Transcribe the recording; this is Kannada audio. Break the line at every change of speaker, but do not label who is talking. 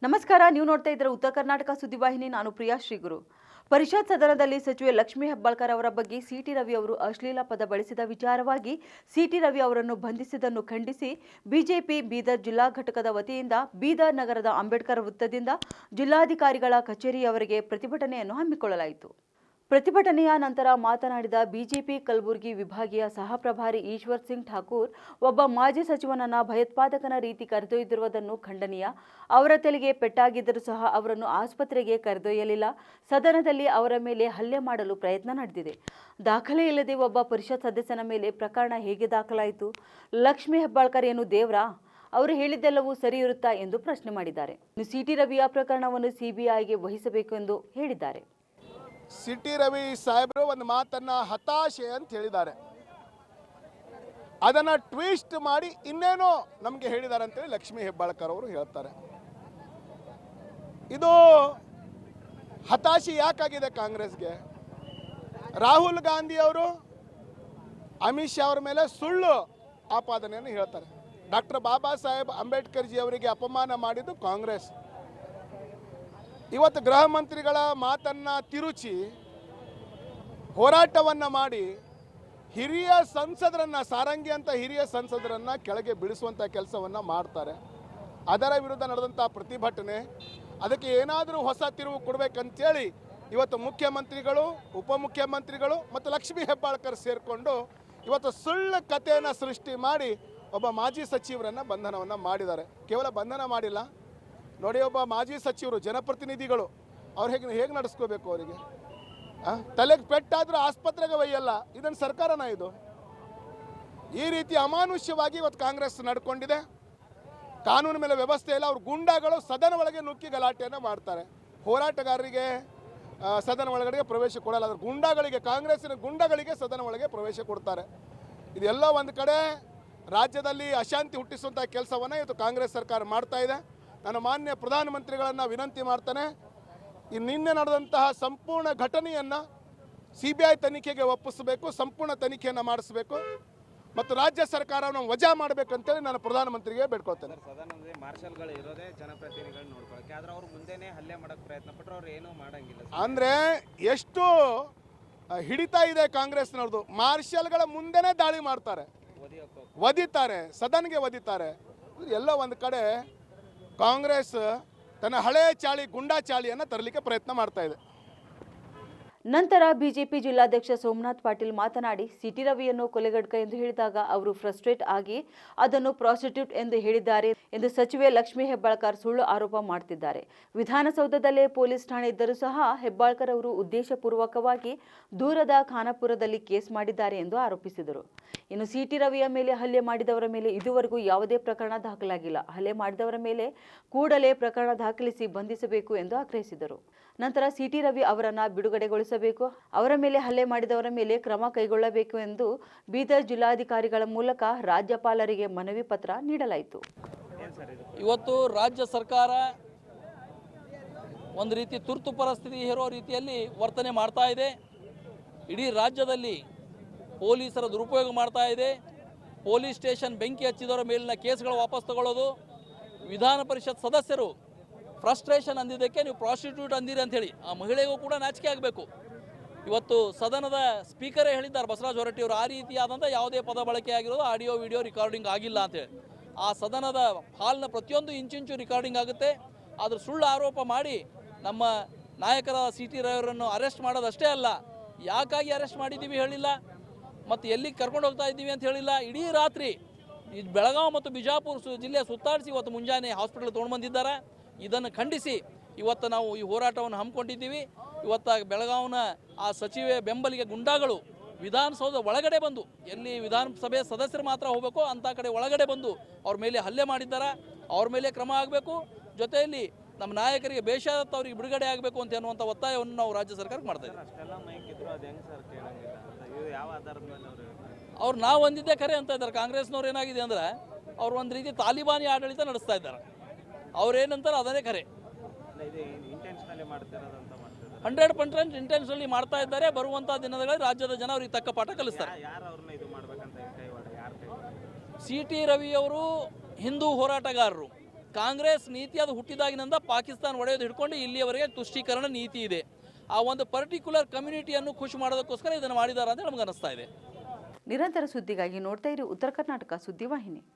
ನಮಸ್ಕಾರ, ನೀವು ನೋಡ್ತಾ ಇದ್ದೀರಾ ಉತ್ತರ ಕರ್ನಾಟಕ ಸುದ್ದಿವಾಹಿನಿ. ನಾನು ಪ್ರಿಯಾ ಶ್ರೀಗುರು. ಪರಿಷತ್ ಸದನದಲ್ಲಿ ಸಚಿವೆ ಲಕ್ಷ್ಮೀ ಹೆಬ್ಬಾಳ್ಕರ್ ಅವರ ಬಗ್ಗೆ ಸಿಟಿ ರವಿ ಅವರು ಅಶ್ಲೀಲ ಪದ ಬಳಸಿದ ವಿಚಾರವಾಗಿ ಸಿಟಿ ರವಿ ಅವರನ್ನು ಬಂಧಿಸಿದ್ದನ್ನು ಖಂಡಿಸಿ ಬಿಜೆಪಿ ಬೀದರ್ ಜಿಲ್ಲಾ ಘಟಕದ ವತಿಯಿಂದ ಬೀದರ್ ನಗರದ ಅಂಬೇಡ್ಕರ್ ವೃತ್ತದಿಂದ ಜಿಲ್ಲಾಧಿಕಾರಿಗಳ ಕಚೇರಿಯವರೆಗೆ ಪ್ರತಿಭಟನೆಯನ್ನು ಹಮ್ಮಿಕೊಳ್ಳಲಾಯಿತು. ಪ್ರತಿಭಟನೆಯ ನಂತರ ಮಾತನಾಡಿದ ಬಿಜೆಪಿ ಕಲಬುರಗಿ ವಿಭಾಗೀಯ ಸಹ ಪ್ರಭಾರಿ ಈಶ್ವರ್ ಸಿಂಗ್ ಠಾಕೂರ್, ಒಬ್ಬ ಮಾಜಿ ಸಚಿವನನ್ನ ಭಯೋತ್ಪಾದಕನ ರೀತಿ ಕರೆದೊಯ್ದಿರುವುದನ್ನು ಖಂಡನೀಯ. ಅವರ ತಲೆಗೆ ಪೆಟ್ಟಾಗಿದ್ದರೂ ಸಹ ಅವರನ್ನು ಆಸ್ಪತ್ರೆಗೆ ಕರೆದೊಯ್ಯಲಿಲ್ಲ. ಸದನದಲ್ಲಿ ಅವರ ಮೇಲೆ ಹಲ್ಲೆ ಮಾಡಲು ಪ್ರಯತ್ನ ನಡೆದಿದೆ. ದಾಖಲೆ ಇಲ್ಲದೆ ಒಬ್ಬ ಪರಿಷತ್ ಸದಸ್ಯನ ಮೇಲೆ ಪ್ರಕರಣ ಹೇಗೆ ದಾಖಲಾಯಿತು? ಲಕ್ಷ್ಮೀ ಹೆಬ್ಬಾಳ್ಕರ್ ಏನು ದೇವ್ರಾ? ಅವರು ಹೇಳಿದ್ದೆಲ್ಲವೂ ಸರಿ ಇರುತ್ತಾ ಎಂದು ಪ್ರಶ್ನೆ ಮಾಡಿದ್ದಾರೆ. ಸಿಟಿ ರವಿಯ ಪ್ರಕರಣವನ್ನು ಸಿಬಿಐಗೆ ವಹಿಸಬೇಕು ಎಂದು ಹೇಳಿದ್ದಾರೆ.
ಸಿಟಿ ರವಿ ಸಾಹೇಬರು ಒಂದು ಮಾತನ್ನ ಹತಾಶೆ ಅಂತ ಹೇಳಿದ್ದಾರೆ. ಅದನ್ನ ಟ್ವಿಸ್ಟ್ ಮಾಡಿ ಇನ್ನೇನೋ ನಮಗೆ ಹೇಳಿದ್ದಾರೆ ಅಂತೇಳಿ ಲಕ್ಷ್ಮೀ ಹೆಬ್ಬಾಳ್ಕರ್ ಅವರು ಹೇಳ್ತಾರೆ. ಇದು ಹತಾಶೆ ಯಾಕಾಗಿದೆ ಕಾಂಗ್ರೆಸ್ಗೆ? ರಾಹುಲ್ ಗಾಂಧಿ ಅವರು ಅಮಿತ್ ಶಾ ಅವರ ಮೇಲೆ ಸುಳ್ಳು ಆಪಾದನೆಯನ್ನು ಹೇಳ್ತಾರೆ. ಡಾಕ್ಟರ್ ಬಾಬಾ ಸಾಹೇಬ್ ಅಂಬೇಡ್ಕರ್ ಜಿ ಅವರಿಗೆ ಅಪಮಾನ ಮಾಡಿದ್ದು ಕಾಂಗ್ರೆಸ್. ಇವತ್ತು ಗೃಹ ಮಂತ್ರಿಗಳ ಮಾತನ್ನ ತಿರುಚಿ ಹೋರಾಟವನ್ನ ಮಾಡಿ ಹಿರಿಯ ಸಂಸದರನ್ನ, ಸಾರಂಗಿ ಅಂತ ಹಿರಿಯ ಸಂಸದರನ್ನ ಕೆಳಗೆ ಬೀಳಿಸುವಂಥ ಕೆಲಸವನ್ನ ಮಾಡ್ತಾರೆ. ಅದರ ವಿರುದ್ಧ ನಡೆದಂಥ ಪ್ರತಿಭಟನೆ, ಅದಕ್ಕೆ ಏನಾದರೂ ಹೊಸ ತಿರುವು ಕೊಡಬೇಕಂತೇಳಿ ಇವತ್ತು ಮುಖ್ಯಮಂತ್ರಿಗಳು, ಉಪಮುಖ್ಯಮಂತ್ರಿಗಳು ಮತ್ತು ಲಕ್ಷ್ಮೀ ಹೆಬ್ಬಾಳ್ಕರ್ ಸೇರಿಕೊಂಡು ಇವತ್ತು ಸುಳ್ಳು ಕಥೆಯನ್ನು ಸೃಷ್ಟಿ ಮಾಡಿ ಒಬ್ಬ ಮಾಜಿ ಸಚಿವರನ್ನ ಬಂಧನವನ್ನು ಮಾಡಿದ್ದಾರೆ. ಕೇವಲ ಬಂಧನ ಮಾಡಿಲ್ಲ ನೋಡಿ, ಒಬ್ಬ ಮಾಜಿ ಸಚಿವರು, ಜನಪ್ರತಿನಿಧಿಗಳು, ಅವ್ರು ಹೇಗೆ ನಡೆಸ್ಕೋಬೇಕು? ಅವರಿಗೆ ತಲೆಗೆ ಪೆಟ್ಟಾದ್ರೂ ಆಸ್ಪತ್ರೆಗೆ ಒಯ್ಯಲ್ಲ. ಇದನ್ನು ಸರ್ಕಾರನ ಇದು? ಈ ರೀತಿ ಅಮಾನುಷ್ಯವಾಗಿ ಇವತ್ತು ಕಾಂಗ್ರೆಸ್ ನಡ್ಕೊಂಡಿದೆ. ಕಾನೂನು ಮೇಲೆ ವ್ಯವಸ್ಥೆ ಇಲ್ಲ. ಅವ್ರು ಗುಂಡಾಗಳು ಸದನ ಒಳಗೆ ನುಗ್ಗಿ ಗಲಾಟೆಯನ್ನು ಮಾಡ್ತಾರೆ. ಹೋರಾಟಗಾರರಿಗೆ ಸದನ ಒಳಗಡೆ ಪ್ರವೇಶ ಕೊಡಲ್ಲ. ಅದ್ರ ಗುಂಡಾಗಳಿಗೆ, ಕಾಂಗ್ರೆಸ್ಸಿನ ಗುಂಡಗಳಿಗೆ ಸದನ ಒಳಗೆ ಪ್ರವೇಶ ಕೊಡ್ತಾರೆ. ಇದೆಲ್ಲ ಒಂದು ಕಡೆ ರಾಜ್ಯದಲ್ಲಿ ಅಶಾಂತಿ ಹುಟ್ಟಿಸುವಂಥ ಕೆಲಸವನ್ನು ಇವತ್ತು ಕಾಂಗ್ರೆಸ್ ಸರ್ಕಾರ ಮಾಡ್ತಾ ಇದೆ. ನಾನು ಮಾನ್ಯ ಪ್ರಧಾನಮಂತ್ರಿಗಳನ್ನು ವಿನಂತಿ ಮಾಡ್ತಾನೆ, ಈ ನಿನ್ನೆ ನಡೆದಂತಹ ಸಂಪೂರ್ಣ ಘಟನೆಯನ್ನು ಸಿಬಿಐ ತನಿಖೆಗೆ ಒಪ್ಪಿಸಬೇಕು, ಸಂಪೂರ್ಣ ತನಿಖೆಯನ್ನು ಮಾಡಿಸಬೇಕು ಮತ್ತು ರಾಜ್ಯ ಸರ್ಕಾರವನ್ನು ವಜಾ ಮಾಡಬೇಕಂತೇಳಿ ನಾನು ಪ್ರಧಾನಮಂತ್ರಿಗೆ ಬೇಡ್ಕೊಳ್ತೇನೆ.
ಸದನದಲ್ಲಿ ಮಾರ್ಷಲ್ಗಳು ಇರೋದೇ ಜನಪ್ರತಿನಿಧಿಗಳು ನೋಡ್ಕೊಳ್ಳೋಕೆ, ಆದ್ರೆ ಅವ್ರು ಮುಂದೆನೇ ಹಲ್ಲೆ ಮಾಡೋಕ್ಕೆ ಪ್ರಯತ್ನ ಪಟ್ಟರು, ಅವ್ರು ಏನೂ ಮಾಡಂಗಿಲ್ಲ.
ಅಂದರೆ ಎಷ್ಟು ಹಿಡಿತಾ ಇದೆ ಕಾಂಗ್ರೆಸ್ನವ್ರದ್ದು. ಮಾರ್ಷಲ್ಗಳ ಮುಂದೆನೇ ದಾಳಿ ಮಾಡ್ತಾರೆ, ಒದಿತಾರೆ, ಸದನ್ಗೆ ಒದಿತಾರೆ. ಎಲ್ಲ ಒಂದು ಕಡೆ ಕಾಂಗ್ರೆಸ್ ತನ್ನ ಹಳೆ ಚಾಳಿ, ಗುಂಡಾ ಚಾಳಿಯನ್ನು ತರಲಿಕ್ಕೆ ಪ್ರಯತ್ನ ಮಾಡ್ತಾ ಇದೆ.
ನಂತರ ಬಿಜೆಪಿ ಜಿಲ್ಲಾಧ್ಯಕ್ಷ ಸೋಮನಾಥ್ ಪಾಟೀಲ್ ಮಾತನಾಡಿ, ಸಿಟಿ ರವಿಯನ್ನು ಕೊಲೆಗಡ್ಕ ಎಂದು ಹೇಳಿದಾಗ ಅವರು ಫ್ರಸ್ಟ್ರೇಟ್ ಆಗಿ ಅದನ್ನು ಪ್ರಾಸ್ಟಿಟ್ಯೂಟ್ ಎಂದು ಹೇಳಿದ್ದಾರೆ ಎಂದು ಸಚಿವೆ ಲಕ್ಷ್ಮೀ ಹೆಬ್ಬಾಳ್ಕರ್ ಸುಳ್ಳು ಆರೋಪ ಮಾಡುತ್ತಿದ್ದಾರೆ. ವಿಧಾನಸೌಧದಲ್ಲೇ ಪೊಲೀಸ್ ಠಾಣೆ ಇದ್ದರೂ ಸಹ ಹೆಬ್ಬಾಳ್ಕರ್ ಅವರು ಉದ್ದೇಶಪೂರ್ವಕವಾಗಿ ದೂರದ ಖಾನಾಪುರದಲ್ಲಿ ಕೇಸ್ ಮಾಡಿದ್ದಾರೆ ಎಂದು ಆರೋಪಿಸಿದರು. ಇನ್ನು ಸಿಟಿ ರವಿಯ ಮೇಲೆ ಹಲ್ಲೆ ಮಾಡಿದವರ ಮೇಲೆ ಇದುವರೆಗೂ ಯಾವುದೇ ಪ್ರಕರಣ ದಾಖಲಾಗಿಲ್ಲ. ಹಲ್ಲೆ ಮಾಡಿದವರ ಮೇಲೆ ಕೂಡಲೇ ಪ್ರಕರಣ ದಾಖಲಿಸಿ ಬಂಧಿಸಬೇಕು ಎಂದು ಆಗ್ರಹಿಸಿದರು. ನಂತರ ಸಿಟಿ ರವಿ ಅವರನ್ನ ಬಿಡುಗಡೆಗೊಳಿಸಬೇಕು, ಅವರ ಮೇಲೆ ಹಲ್ಲೆ ಮಾಡಿದವರ ಮೇಲೆ ಕ್ರಮ ಕೈಗೊಳ್ಳಬೇಕು ಎಂದು ಬೀದರ್ ಜಿಲ್ಲಾಧಿಕಾರಿಗಳ ಮೂಲಕ ರಾಜ್ಯಪಾಲರಿಗೆ ಮನವಿ ಪತ್ರ ನೀಡಲಾಯಿತು.
ಇವತ್ತು ರಾಜ್ಯ ಸರ್ಕಾರ ಒಂದು ರೀತಿ ತುರ್ತು ಪರಿಸ್ಥಿತಿ ಇರೋ ರೀತಿಯಲ್ಲಿ ವರ್ತನೆ ಮಾಡ್ತಾ ಇದೆ. ಇಡೀ ರಾಜ್ಯದಲ್ಲಿ ಪೊಲೀಸರ ದುರುಪಯೋಗ ಮಾಡ್ತಾ ಇದೆ. ಪೊಲೀಸ್ ಸ್ಟೇಷನ್ ಬೆಂಕಿ ಹಚ್ಚಿದವರ ಮೇಲಿನ ಕೇಸ್ಗಳು ವಾಪಸ್ ತಗೊಳ್ಳೋದು, ವಿಧಾನ ಪರಿಷತ್ ಸದಸ್ಯರು ಫ್ರಸ್ಟ್ರೇಷನ್ ಅಂದಿದ್ದಕ್ಕೆ ನೀವು ಪ್ರಾಸ್ಟಿಟ್ಯೂಟ್ ಅಂದಿರಿ ಅಂಥೇಳಿ ಆ ಮಹಿಳೆಗೂ ಕೂಡ ನಾಚಿಕೆ ಆಗಬೇಕು. ಇವತ್ತು ಸದನದ ಸ್ಪೀಕರೇ ಹೇಳಿದ್ದಾರೆ ಬಸವರಾಜ ಹೊರಟ್ಟಿಯವರು, ಆ ರೀತಿಯಾದಂಥ ಯಾವುದೇ ಪದ ಬಳಕೆ ಆಗಿರೋದು ಆಡಿಯೋ ವಿಡಿಯೋ ರೆಕಾರ್ಡಿಂಗ್ ಆಗಿಲ್ಲ ಅಂತೇಳಿ. ಆ ಸದನದ ಹಾಲ್ನ ಪ್ರತಿಯೊಂದು ಇಂಚಿಂಚು ರೆಕಾರ್ಡಿಂಗ್ ಆಗುತ್ತೆ. ಆದರೂ ಸುಳ್ಳು ಆರೋಪ ಮಾಡಿ ನಮ್ಮ ನಾಯಕರ ಸಿಟಿ ರವಿಯವರನ್ನು ಅರೆಸ್ಟ್ ಮಾಡೋದಷ್ಟೇ ಅಲ್ಲ, ಯಾಕಾಗಿ ಅರೆಸ್ಟ್ ಮಾಡಿದ್ದೀವಿ ಹೇಳಿಲ್ಲ, ಮತ್ತು ಎಲ್ಲಿಗೆ ಕರ್ಕೊಂಡು ಹೋಗ್ತಾ ಇದ್ದೀವಿ ಅಂತ ಹೇಳಿಲ್ಲ. ಇಡೀ ರಾತ್ರಿ ಈ ಬೆಳಗಾವಿ ಮತ್ತು ಬಿಜಾಪುರ ಜಿಲ್ಲೆ ಸುತ್ತಾಡಿಸಿ ಇವತ್ತು ಮುಂಜಾನೆ ಹಾಸ್ಪಿಟಲ್ ತೊಗೊಂಡು ಬಂದಿದ್ದಾರೆ. ಇದನ್ನು ಖಂಡಿಸಿ ಇವತ್ತು ನಾವು ಈ ಹೋರಾಟವನ್ನು ಹಮ್ಮಿಕೊಂಡಿದ್ದೀವಿ. ಇವತ್ತು ಬೆಳಗಾವಿನ ಆ ಸಚಿವೆ ಬೆಂಬಲಿಗೆ ಗುಂಡಾಗಳು ವಿಧಾನಸೌಧ ಒಳಗಡೆ ಬಂದು, ಎಲ್ಲಿ ವಿಧಾನಸಭೆ ಸದಸ್ಯರು ಮಾತ್ರ ಹೋಗಬೇಕು ಅಂಥ ಕಡೆ ಒಳಗಡೆ ಬಂದು ಅವ್ರ ಮೇಲೆ ಹಲ್ಲೆ ಮಾಡಿದ್ದಾರೆ. ಅವ್ರ ಮೇಲೆ ಕ್ರಮ ಆಗಬೇಕು, ಜೊತೆಯಲ್ಲಿ ನಮ್ಮ ನಾಯಕರಿಗೆ ಬೇಷಾದತ್ತವರಿಗೆ ಬಿಡುಗಡೆ ಆಗಬೇಕು ಅಂತ ಅನ್ನುವಂಥ ಒತ್ತಾಯವನ್ನು ನಾವು ರಾಜ್ಯ ಸರ್ಕಾರಕ್ಕೆ ಮಾಡ್ತಾ ಇದ್ದೀವಿ. ಅವ್ರು ನಾವು ಒಂದಿದ್ದೇ ಖರೆ ಅಂತ ಇದ್ದಾರೆ. ಕಾಂಗ್ರೆಸ್ನವ್ರು ಏನಾಗಿದೆ ಅಂದರೆ ಅವ್ರು ಒಂದು ರೀತಿ ತಾಲಿಬಾನಿ ಆಡಳಿತ ನಡೆಸ್ತಾ ಇದ್ದಾರೆ. ಅವ್ರೇನಂತಾರೆ ಅದನ್ನೇ ಖರೆ. 100% ಇಂಟೆನ್ಷನಲಿ ಮಾಡ್ತಾ ಇದ್ದಾರೆ. ಬರುವಂಥ ದಿನಗಳಲ್ಲಿ ರಾಜ್ಯದ ಜನ ಅವ್ರಿಗೆ ತಕ್ಕ ಪಾಠ ಕಲಿಸ್ತಾರೆ. ಸಿಟಿ ರವಿಯವರು ಹಿಂದೂ ಹೋರಾಟಗಾರರು, ಕಾಂಗ್ರೆಸ್ ನೀತಿ ಅದು ಹುಟ್ಟಿದಾಗಿನಿಂದ ಪಾಕಿಸ್ತಾನ ಒಡೆಯೋದು ಹಿಡ್ಕೊಂಡು ಇಲ್ಲಿಯವರೆಗೆ ತುಷ್ಟೀಕರಣ ನೀತಿ ಇದೆ. ಆ ಒಂದು ಪರ್ಟಿಕ್ಯುಲರ್ ಕಮ್ಯುನಿಟಿಯನ್ನು ಖುಷಿ ಮಾಡೋದಕ್ಕೋಸ್ಕರ ಇದನ್ನು ಮಾಡಿದ್ದಾರೆ ಅಂತ ನಮ್ಗೆ ಅನಿಸ್ತಾ ಇದೆ.
ನಿರಂತರ ಸುದ್ದಿಗಾಗಿ ನೋಡ್ತಾ ಇರಿ ಉತ್ತರ ಕರ್ನಾಟಕ ಸುದ್ದಿವಾಹಿನಿ.